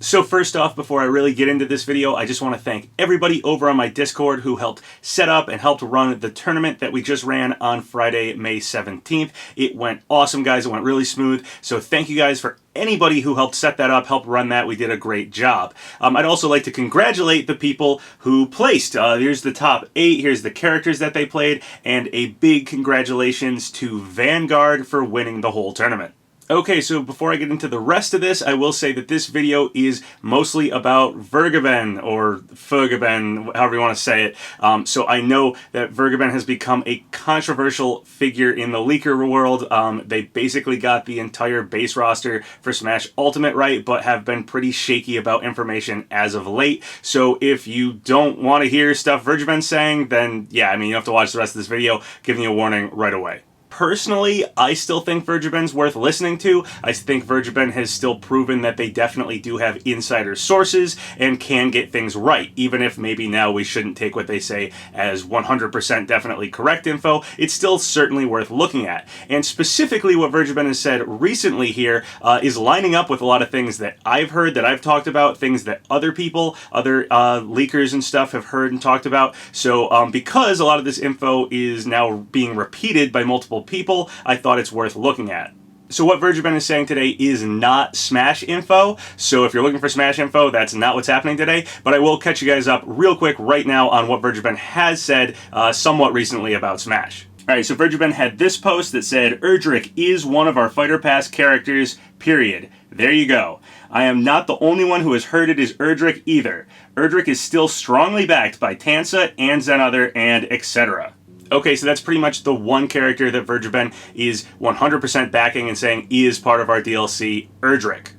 So first off, before I really get into this video, I just want to thank everybody over on my Discord who helped set up and helped run the tournament that we just ran on Friday, May 17th. It went awesome, guys. It went really smooth. So thank you guys for anybody who helped set that up, helped run that. We did a great job. I'd also like to congratulate the people who placed. Here's the top 8. Here's the characters that they played. And a big congratulations to Vanguard for winning the whole tournament. Okay, so before I get into the rest of this, I will say that this video is mostly about Vergeben, or Vergeben, however you want to say it. So I know that Vergeben has become a controversial figure in the leaker world. They basically got the entire base roster for Smash Ultimate right, but have been pretty shaky about information as of late. So if you don't want to hear stuff Vergeben's saying, then yeah, I mean, you have to watch the rest of this video, giving you a warning right away. Personally, I still think Vergeben's worth listening to. I think Vergeben has still proven that they definitely do have insider sources and can get things right, even if maybe now we shouldn't take what they say as 100% definitely correct info. It's still certainly worth looking at. And specifically what Vergeben has said recently here is lining up with a lot of things that I've heard, that I've talked about, things that other people, other leakers and stuff have heard and talked about. So because a lot of this info is now being repeated by multiple people, I thought it's worth looking at. So what Vergeben is saying today is not Smash info, so if you're looking for Smash info, that's not what's happening today, but I will catch you guys up real quick right now on what Vergeben has said somewhat recently about Smash. Alright, so Vergeben had this post that said, Erdrick is one of our Fighter Pass characters, period. There you go. I am not the only one who has heard it is Erdrick either. Erdrick is still strongly backed by Tansa and Zenother and etc. Okay, so that's pretty much the one character that Vergeben is 100% backing and saying is part of our DLC, Erdrick.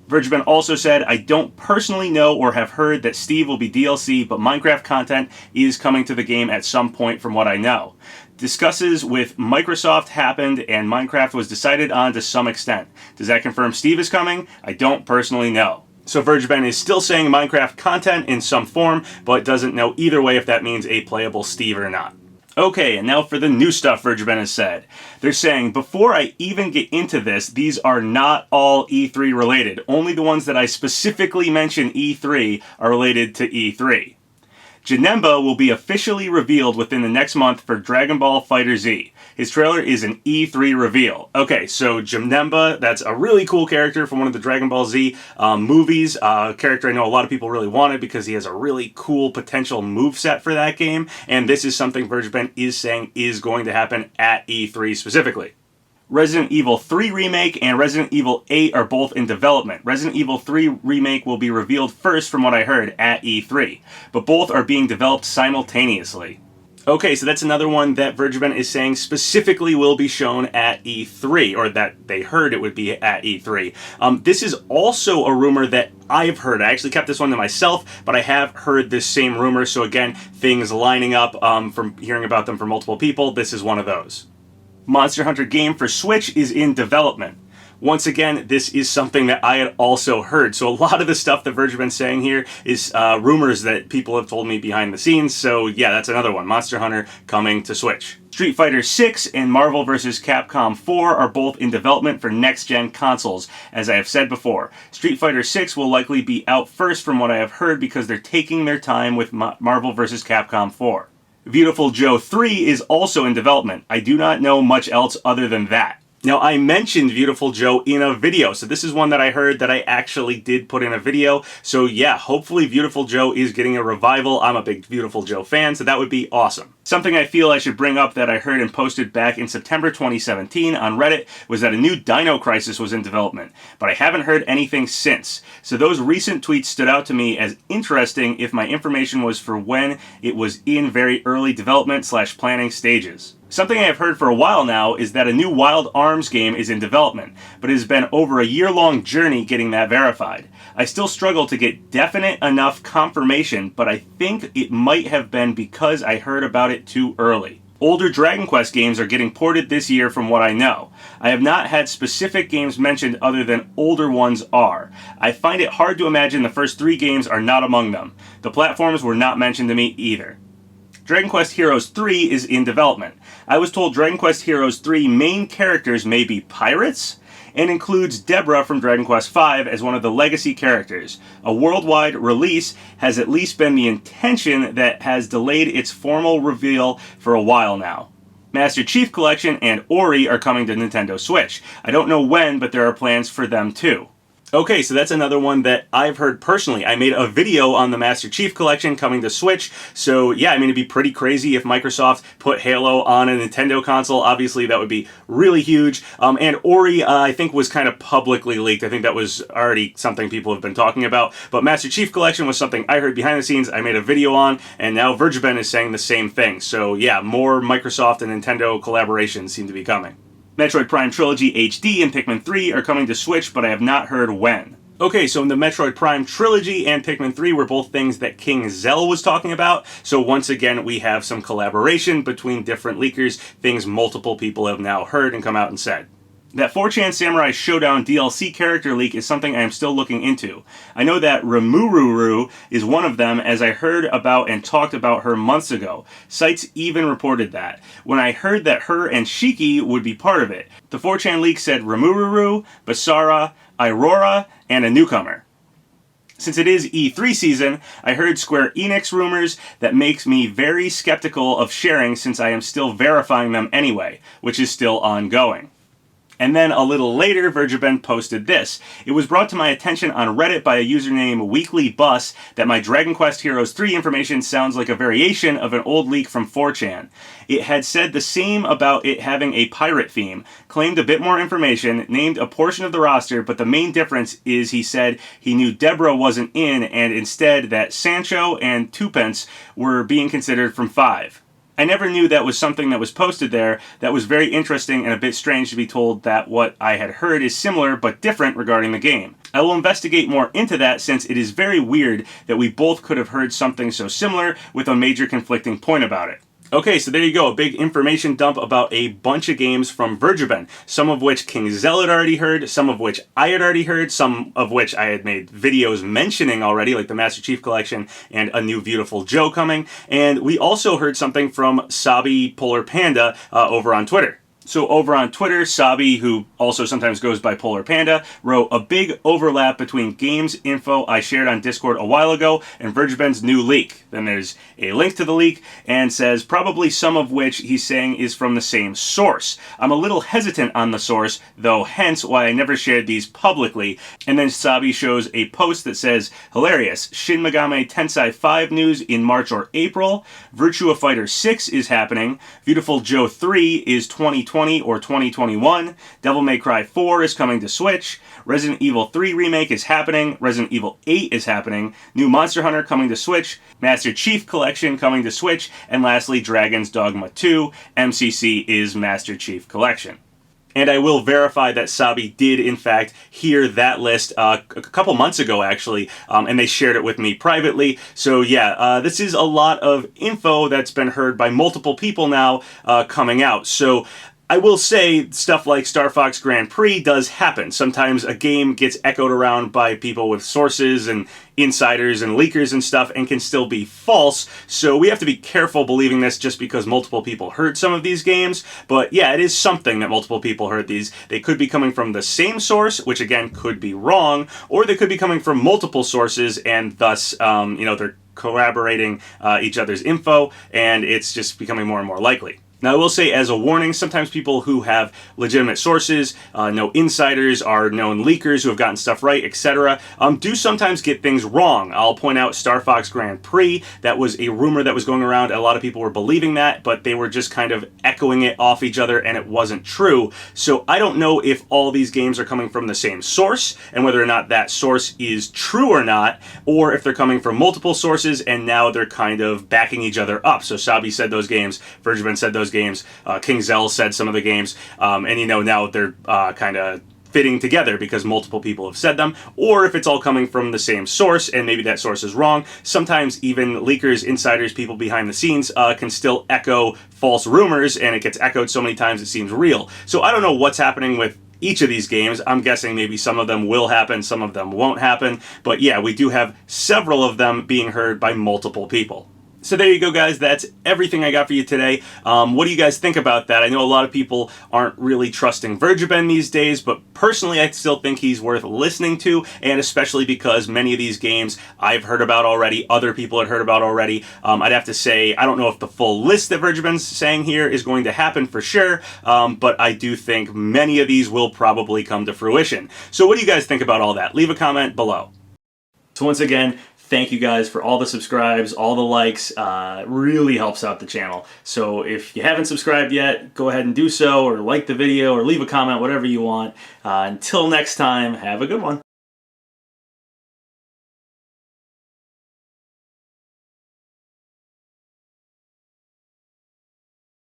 Vergeben also said, I don't personally know or have heard that Steve will be DLC, but Minecraft content is coming to the game at some point from what I know. Discussions with Microsoft happened and Minecraft was decided on to some extent. Does that confirm Steve is coming? I don't personally know. So Vergeben is still saying Minecraft content in some form, but doesn't know either way if that means a playable Steve or not. Okay, and now for the new stuff Vergeben has said. They're saying, before I even get into this, these are not all E3 related. Only the ones that I specifically mention E3 are related to E3. Janemba will be officially revealed within the next month for Dragon Ball FighterZ. His trailer is an E3 reveal. Okay, so Janemba, that's a really cool character from one of the Dragon Ball Z movies. A character I know a lot of people really wanted because he has a really cool potential moveset for that game. And this is something Vergeben is saying is going to happen at E3 specifically. Resident Evil 3 Remake and Resident Evil 8 are both in development. Resident Evil 3 Remake will be revealed first from what I heard at E3, but both are being developed simultaneously. Okay, so that's another one that Vergeben is saying specifically will be shown at E3, or that they heard it would be at E3. This is also a rumor that I've heard. I actually kept this one to myself, but I have heard this same rumor, so again, things lining up from hearing about them from multiple people. This is one of those. Monster Hunter game for Switch is in development. Once again, this is something that I had also heard. So a lot of the stuff that Vergeben's saying here is rumors that people have told me behind the scenes. So yeah, that's another one. Monster Hunter coming to Switch. Street Fighter 6 and Marvel vs. Capcom 4 are both in development for next-gen consoles. As I have said before, Street Fighter 6 will likely be out first from what I have heard because they're taking their time with Marvel vs. Capcom 4. Viewtiful Joe 3 is also in development. I do not know much else other than that. Now, I mentioned Viewtiful Joe in a video, so this is one that I heard that I actually did put in a video. So yeah, hopefully Viewtiful Joe is getting a revival. I'm a big Viewtiful Joe fan, so that would be awesome. Something I feel I should bring up that I heard and posted back in September 2017 on Reddit was that a new Dino Crisis was in development, but I haven't heard anything since. So those recent tweets stood out to me as interesting if my information was for when it was in very early development / planning stages. Something I have heard for a while now is that a new Wild Arms game is in development, but it has been over a year-long journey getting that verified. I still struggle to get definite enough confirmation, but I think it might have been because I heard about it too early. Older Dragon Quest games are getting ported this year from what I know. I have not had specific games mentioned other than older ones are. I find it hard to imagine the first 3 games are not among them. The platforms were not mentioned to me either. Dragon Quest Heroes 3 is in development. I was told Dragon Quest Heroes 3 main characters may be pirates, and includes Deborah from Dragon Quest V as one of the legacy characters. A worldwide release has at least been the intention that has delayed its formal reveal for a while now. Master Chief Collection and Ori are coming to Nintendo Switch. I don't know when, but there are plans for them too. Okay, so that's another one that I've heard personally. I made a video on the Master Chief Collection coming to Switch, so yeah, I mean, it'd be pretty crazy if Microsoft put Halo on a Nintendo console. Obviously, that would be really huge. And Ori, I think, was kind of publicly leaked. I think that was already something people have been talking about. But Master Chief Collection was something I heard behind the scenes, I made a video on, and now Vergeben is saying the same thing. So yeah, more Microsoft and Nintendo collaborations seem to be coming. Metroid Prime Trilogy HD and Pikmin 3 are coming to Switch, but I have not heard when. Okay, so in the Metroid Prime Trilogy and Pikmin 3 were both things that King Zell was talking about, so once again we have some collaboration between different leakers, things multiple people have now heard and come out and said. That 4chan Samurai Showdown DLC character leak is something I am still looking into. I know that Rimururu is one of them, as I heard about and talked about her months ago. Sites even reported that. When I heard that her and Shiki would be part of it. The 4chan leak said Rimururu, Basara, Aurora, and a newcomer. Since it is E3 season, I heard Square Enix rumors that makes me very skeptical of sharing since I am still verifying them anyway, which is still ongoing. And then a little later, Vergeben posted this. It was brought to my attention on Reddit by a username WeeklyBus that my Dragon Quest Heroes 3 information sounds like a variation of an old leak from 4chan. It had said the same about it having a pirate theme, claimed a bit more information, named a portion of the roster, but the main difference is he said he knew Deborah wasn't in and instead that Sancho and Twopence were being considered from 5. I never knew that was something that was posted there. That was very interesting and a bit strange to be told that what I had heard is similar but different regarding the game. I will investigate more into that since it is very weird that we both could have heard something so similar with a major conflicting point about it. Okay, so there you go, a big information dump about a bunch of games from Vergeben, some of which King Zell had already heard, some of which I had already heard, some of which I had made videos mentioning already, like the Master Chief Collection and a new Viewtiful Joe coming, and we also heard something from Sabi PolarPanda over on Twitter. So over on Twitter, Sabi, who also sometimes goes by PolarPanda, wrote a big overlap between games info I shared on Discord a while ago and Vergeben's new leak. Then there's a link to the leak and says probably some of which he's saying is from the same source. I'm a little hesitant on the source, though, hence why I never shared these publicly. And then Sabi shows a post that says, hilarious, Shin Megami Tensei 5 news in March or April, Virtua Fighter 6 is happening, Viewtiful Joe 3 is 2020 or 2021, Devil May Cry 4 is coming to Switch, Resident Evil 3 remake is happening, Resident Evil 8 is happening, new Monster Hunter coming to Switch, Master Chief Collection coming to Switch, and lastly Dragon's Dogma 2, MCC is Master Chief Collection. And I will verify that Sabi did, in fact, hear that list a couple months ago, actually, and they shared it with me privately. So yeah, this is a lot of info that's been heard by multiple people now coming out. So I will say stuff like Star Fox Grand Prix does happen. Sometimes a game gets echoed around by people with sources and insiders and leakers and stuff and can still be false. So we have to be careful believing this just because multiple people heard some of these games. But yeah, it is something that multiple people heard these. They could be coming from the same source, which again could be wrong, or they could be coming from multiple sources and thus, they're corroborating each other's info and it's just becoming more and more likely. Now, I will say as a warning, sometimes people who have legitimate sources, know insiders, are known leakers who have gotten stuff right, etc., do sometimes get things wrong. I'll point out Star Fox Grand Prix. That was a rumor that was going around. A lot of people were believing that, but they were just kind of echoing it off each other, and it wasn't true. So I don't know if all these games are coming from the same source, and whether or not that source is true or not, or if they're coming from multiple sources, and now they're kind of backing each other up. So Sabi said those games, Vergeben said those games, King Zell said some of the games, and now they're kind of fitting together because multiple people have said them, or if it's all coming from the same source and maybe that source is wrong. Sometimes even leakers, insiders, people behind the scenes can still echo false rumors, and it gets echoed so many times it seems real. So I don't know what's happening with each of these games. I'm guessing maybe some of them will happen, some of them won't happen, but yeah, we do have several of them being heard by multiple people. So there you go, guys. That's everything I got for you today. What do you guys think about that? I know a lot of people aren't really trusting Vergeben these days, but personally I still think he's worth listening to, and especially because many of these games I've heard about already, other people had heard about already. I'd have to say, I don't know if the full list that Vergeben's saying here is going to happen for sure, but I do think many of these will probably come to fruition. So what do you guys think about all that? Leave a comment below. So once again, thank you guys for all the subscribes, all the likes. Really helps out the channel. So if you haven't subscribed yet, go ahead and do so, or like the video, or leave a comment, whatever you want. Until next time, have a good one.